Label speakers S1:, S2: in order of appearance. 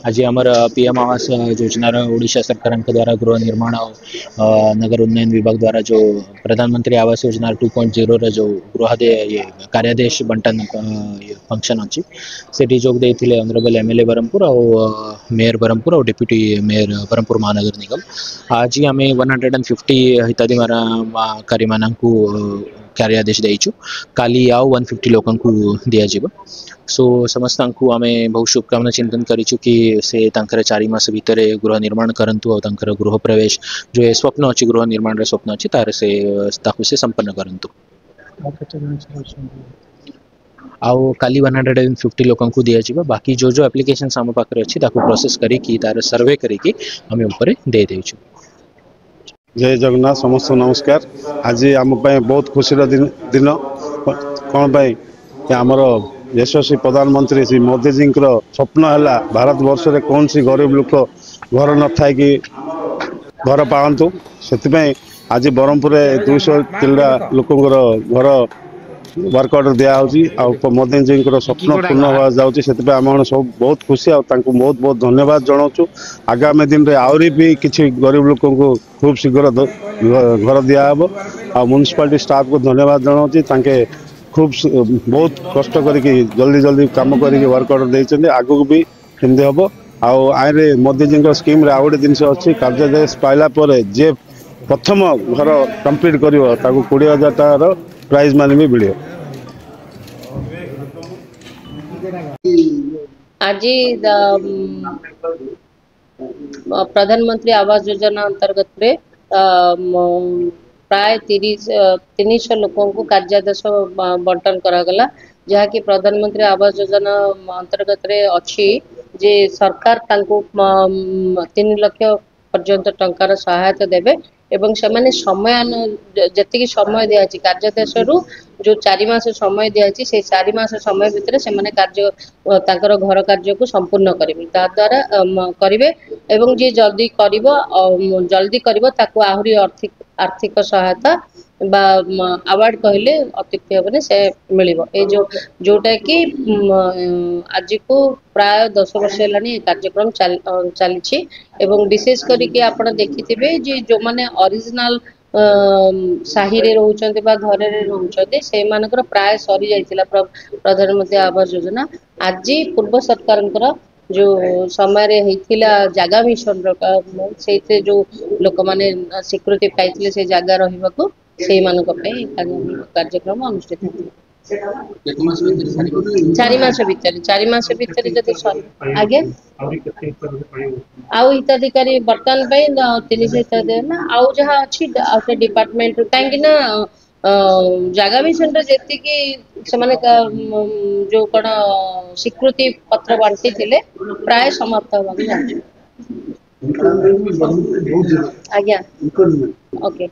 S1: आज आमर पीएम आवास योजनार ओडिशा सरकार द्वारा गृह निर्माण नगर उन्नयन विभाग द्वारा जो प्रधानमंत्री आवास योजना 2.0 जो गृह कार्यादेश बंटन फंक्शन अच्छी से जोग देते ऑनरेबल एमएलए ब्रह्मपुर और मेयर ब्रह्मपुर और डिप्यूटी मेयर ब्रह्मपुर महानगर निगम आज आम 150 हिताधिकारी मानू कार्यादेश देचु काली आउ 150 लोक दिज्व सो समस्त आम बहुत शुभकामना चिंतन करूँ कि से 4 मास भितर गृह निर्माण करंतु और गृह प्रवेश जो स्वप्न अच्छी गृह निर्माण स्वप्न अच्छी तार से संपन्न करंतु आउ काली 150 लोक दिज्व बाकी जो जो एप्लिकेशन आम पाखे अच्छी प्रोसेस करी तार सर्वे करी आम ऊपर दे देचु।
S2: जय जगन्नाथ समस्त नमस्कार। आज आम बहुत खुशी दिन कौन आमर यशस्वी प्रधानमंत्री श्री मोदी जी स्वप्न है भारत वर्ष में कौन सी गरीब लोक घर न था कि घर पातु से आज ब्रह्मपुर 203 लोक घर वर्क ऑर्डर दिया मोदी जी स्वप्न पूर्ण हो जाऊँगी से आम सब बहुत खुशी बहुत बहुत धन्यवाद जनाऊँ। आगामी दिन में आहरी भी किसी गरीब लोक को खूब शीघ्र घर दिहब आ म्युनिसिपालिटी स्टाफ को धन्यवाद जनाऊँ खूब बहुत कष्ट करके जल्दी जल्दी काम करके वर्क ऑर्डर देते आगू भी हिंदी हम आए मोदी जी स्कीम आउ गोटे जिन अच्छी कार्यादेश पाइला जे प्रथम घर कंप्लीट कर 20,000 टार प्राइज मान भी मिले।
S3: आज प्रधानमंत्री आवास योजना अंतर्गत प्राय 300 लोकों को कार्यादेश बंटन करागला जहाँकि प्रधानमंत्री आवास योजना अंतर्गत अच्छी जे सरकार 3 लाख पर्यंत टंकार सहायता देवे एवं से समय जी समय दिखाई कार्यादेश जो 4 मास समय दिखाई से 4 मास समय भितर से कार्य घर कार्य को संपूर्ण करेंगे द्वारा करेंगे एवं जी जल्दी कर आहरी आर्थिक सहायता अवार्ड कहले अत्युक्ति हेनी से मिल जोटा कि आज को प्राय 10 वर्ष है कार्यक्रम चली विशेष करके आप देखिथे जो मैंने ओरिजिनल साही रे रोचंते बा घरे रे रोचंते से मानकर प्राय सरी जाइतिला प्रधानमंत्री आवास योजना आज पूर्व सरकार जो समय रे हेतिला जागा मिशन से जो लोक माने स्वीकृति पाइथिले से जागा रहिबाकू से मानक पे कार्यक्रम अनुष्ठित होता 4 मास भितर जदि आगे आउ हिताधिकारी बर्तमान 300 हिताधिकारी ना आउ जहाँ अच्छी डिपार्टमेंट कहीं जगह मिशन जी जो कौन स्वीकृति पत्र बांटी थिले प्राय समाप्त होगा आज्ञा ओके।